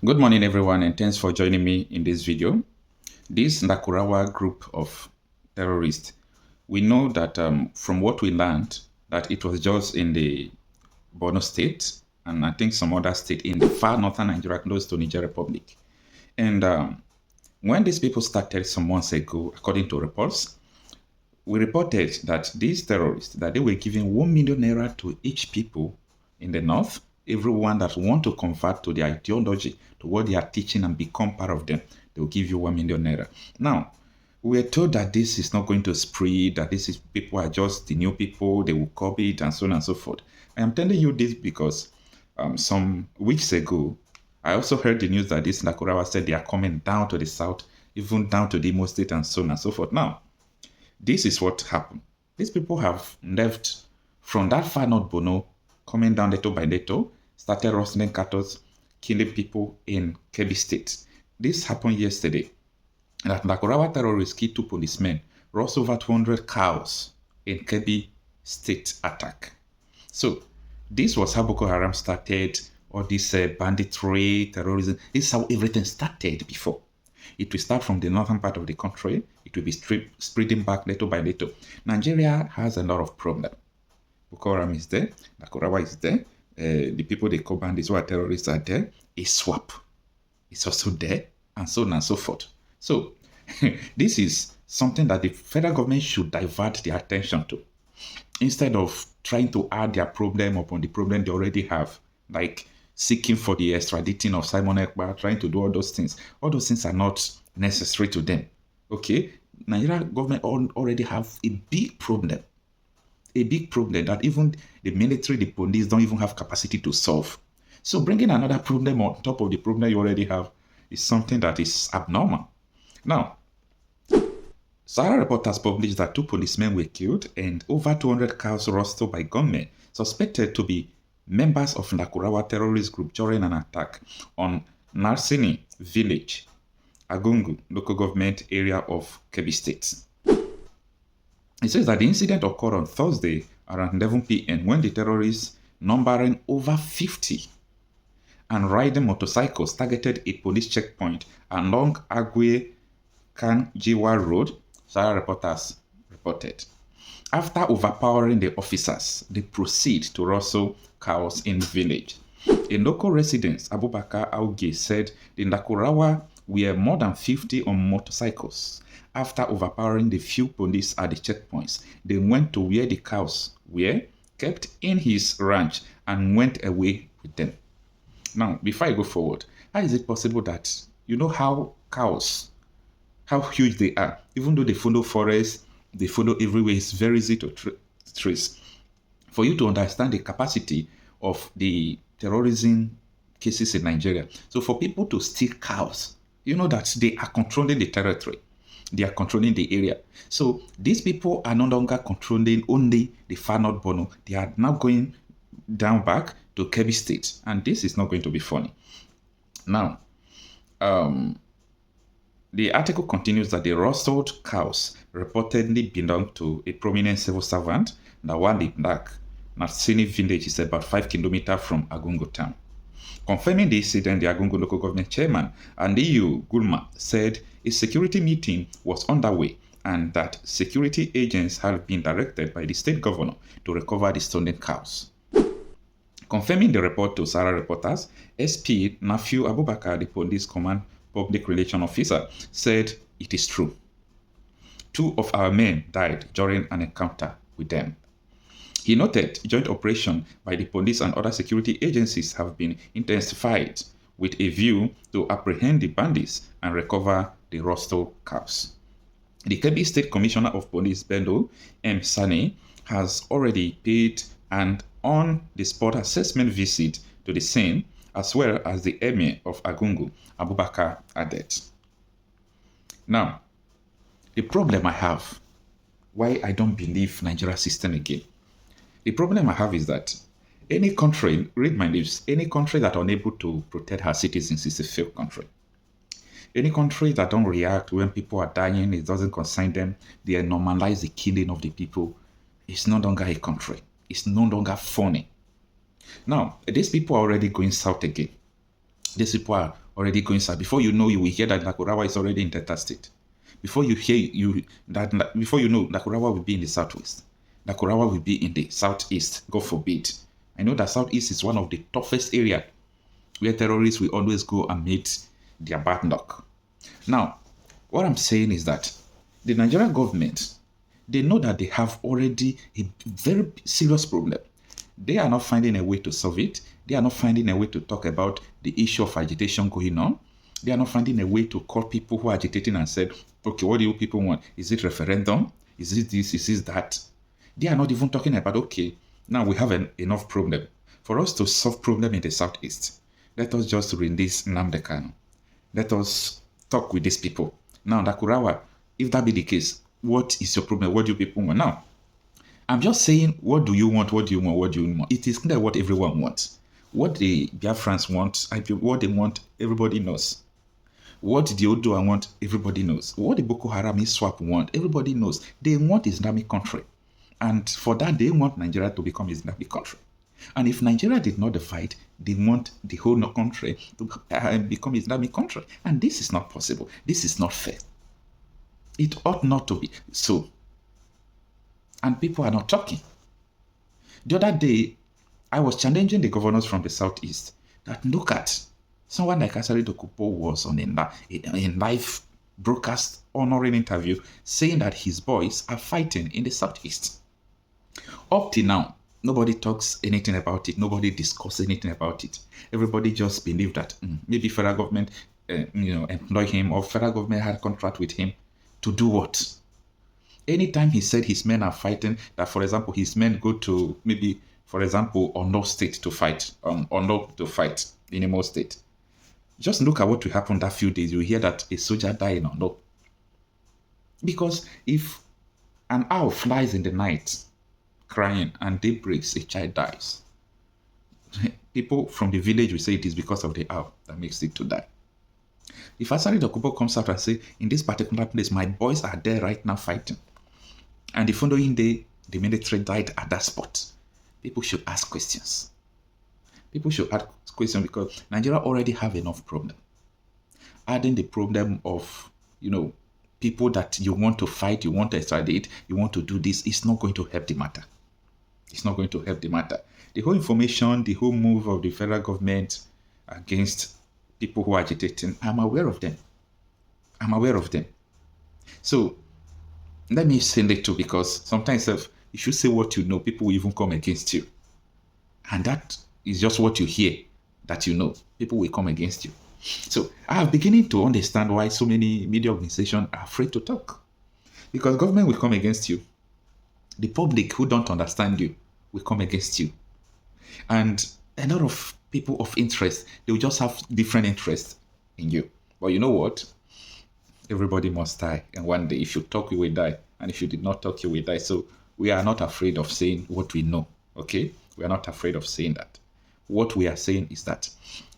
Good morning, everyone, and thanks for joining me in this video. This Lakurawua group of terrorists, we know that from what we learned, that it was just in the Borno state and I think some other state in the far northern Nigeria, close to Niger Republic. And when these people started some months ago, according to reports, we reported that these terrorists, that they were giving 1 million naira to each people in the north, everyone that want to convert to their ideology, to what they are teaching and become part of them, they will give you 1 million naira. Now, we are told that this is not going to spread, that this is people are just the new people, they will copy it and so on and so forth. I am telling you this because some weeks ago, I also heard the news that this Lakurawua said they are coming down to the south, even down to the Imo state and so on and so forth. Now, this is what happened. These people have left from that far north Bono, coming down little by little, started rustling cattle, killing people in Kebi state. This happened yesterday. That Lakurawua terrorists killed 2 policemen, lost over 200 cows in Kebi state attack. So this was how Boko Haram started, all this banditry, terrorism. This is how everything started before. It will start from the northern part of the country. It will be spreading back little by little. Nigeria has a lot of problems. Boko Haram is there. Lakurawua is there. The people they call bandits who are terrorists are there. ISWAP is also there, and so on and so forth. So this is something that the federal government should divert their attention to, instead of trying to add their problem upon the problem they already have, like seeking for the extraditing of Simon Ekpa, trying to do all those things. All those things are not necessary to them. Okay, Nigeria government already have a big problem that even the military, the police don't even have capacity to solve. So bringing another problem on top of the problem you already have is something that is abnormal. Now, Sahara reporters published that 2 policemen were killed and over 200 cows roasted by gunmen suspected to be members of Lakurawua terrorist group during an attack on Narsini village, Agungu local government area of Kebi state. It says that the incident occurred on Thursday around 11 p.m. when the terrorists, numbering over 50 and riding motorcycles, targeted a police checkpoint along Agwe Kanjiwa Road, Sahara reporters reported. After overpowering the officers, they proceed to rustle cows in the village. A local resident, Abubakar Auge, said the Lakurawua were more than 50 on motorcycles. After overpowering the few police at the checkpoints, they went to where the cows were kept in his ranch and went away with them. Now, before I go forward, how is it possible that you know how cows, how huge they are, even though they follow forests, they follow everywhere, it's very easy to trace. For you to understand the capacity of the terrorism cases in Nigeria. So for people to steal cows, you know that they are controlling the territory. They are controlling the area. So these people are no longer controlling only the far north Bono. They are now going down back to Kebi state. And this is not going to be funny. Now, the article continues that the rustled cows reportedly belong to a prominent civil servant, Nawali Black. Narsini village is about 5 kilometers from Agungu town. Confirming the incident, the Agungu local government chairman, Andiyu Gulma, said a security meeting was underway and that security agents had been directed by the state governor to recover the stolen cows. Confirming the report to Sahara reporters, SP Nafiu Abubakar, the police command public relations officer, said it is true. 2 of our men died during an encounter with them. He noted joint operation by the police and other security agencies have been intensified with a view to apprehend the bandits and recover the rustled cows. The Kebi State Commissioner of Police, Bello M. Sani, has already paid an on-the-spot assessment visit to the scene, as well as the Emir of Agungu, Abubakar added. Now, the problem I have, why I don't believe Nigeria system again. The problem I have is that any country, read my lips, any country that are unable to protect her citizens is a failed country. Any country that don't react when people are dying, it doesn't concern them, they normalize the killing of the people, it's no longer a country. It's no longer funny. Now, these people are already going south again. These people are already going south. Before you know, you will hear that Lakurawua is already in Delta State. Before you before you know, Lakurawua will be in the southwest. Lakurawua will be in the southeast. God forbid. I know that southeast is one of the toughest areas where terrorists will always go and meet their bad luck. Now, what I'm saying is that the Nigerian government, they know that they have already a very serious problem. They are not finding a way to solve it. They are not finding a way to talk about the issue of agitation going on. They are not finding a way to call people who are agitating and said, okay, what do you people want? Is it referendum? Is it this? Is it that? They are not even talking about, okay, now we have enough problem. For us to solve problem in the southeast, let us just release Nnamdi Kanu. Let us talk with these people. Now, Lakurawua, if that be the case, what is your problem? What do you people want? Now, I'm just saying, what do you want? What do you want? What do you want? It is clear what everyone wants. What the Biafrans want, what they want, everybody knows. What the Odua want, everybody knows. What the Boko Haram ISWAP want, everybody knows. They want Islamic country. And for that, they want Nigeria to become Islamic country. And if Nigeria did not divide, they want the whole country to become Islamic country. And this is not possible. This is not fair. It ought not to be so. And people are not talking. The other day, I was challenging the governors from the southeast that look at someone like Asari Dokupo was on a live broadcast honoring interview saying that his boys are fighting in the southeast. Up till now, nobody talks anything about it. Nobody discusses anything about it. Everybody just believe that maybe federal government, employ him, or federal government had a contract with him to do what? Anytime he said his men are fighting, that for example, his men go to maybe, for example, Ondo State to fight, in Imo State. Just look at what will happen that few days. You hear that a soldier died in Ondo. Because if an owl flies in the night crying and day breaks, a child dies. People from the village will say it is because of the owl that makes it to die. If Asari Dokubo comes out and say, in this particular place, my boys are there right now fighting, and the following day, the military died at that spot, people should ask questions. People should ask questions because Nigeria already have enough problem. Adding the problem of, people that you want to fight, you want to extradite, you want to do this, it's not going to help the matter. It's not going to help the matter. The whole information, the whole move of the federal government against people who are agitating, I'm aware of them. I'm aware of them. So let me say that too, because sometimes if you should say what you know, people will even come against you. And that is just what you hear, that people will come against you. So I am beginning to understand why so many media organizations are afraid to talk. Because government will come against you. The public who don't understand you will come against you. And a lot of people of interest, they will just have different interests in you. But you know what? Everybody must die. And one day, if you talk, you will die. And if you did not talk, you will die. So we are not afraid of saying what we know. Okay? We are not afraid of saying that. What we are saying is that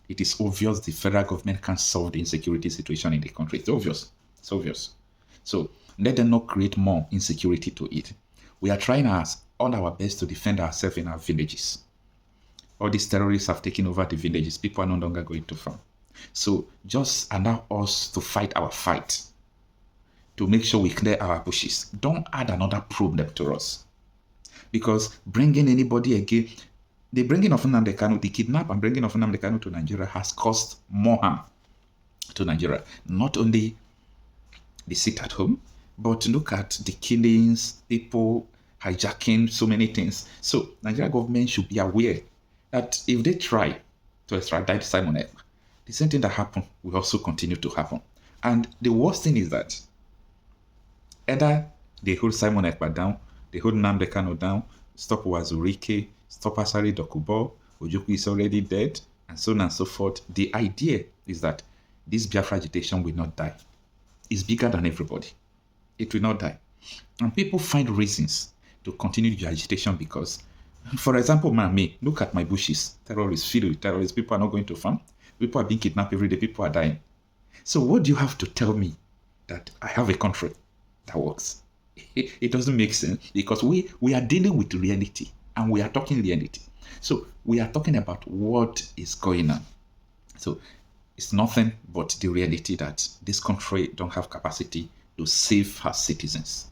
it is obvious the federal government can't solve the insecurity situation in the country. It's obvious. It's obvious. So let them not create more insecurity to it. We are trying all our best to defend ourselves in our villages. All these terrorists have taken over the villages. People are no longer going to farm. So just allow us to fight our fight, to make sure we clear our bushes. Don't add another problem to us. Because bringing anybody again, the bringing of Nnamdi Kanu, the kidnap and bringing of Nnamdi Kanu to Nigeria has caused more harm to Nigeria. Not only the sit at home, but look at the killings, people hijacking, so many things. So Nigeria government should be aware that if they try to extradite Simon Ekpa, the same thing that happened will also continue to happen. And the worst thing is that either they hold Simon Ekpa down, they hold Nnamdi Kanu down, stop Wazurike, stop Asari Dokubo, Ojukwu is already dead, and so on and so forth. The idea is that this Biafra agitation will not die. It's bigger than everybody. It will not die. And people find reasons to continue the agitation because, for example, me, look at my bushes. Terrorists, filled with terrorists. People are not going to farm. People are being kidnapped every day. People are dying. So what do you have to tell me that I have a country that works? It doesn't make sense because we are dealing with reality and we are talking reality. So we are talking about what is going on. So It's nothing but the reality that this country don't have capacity to save her citizens.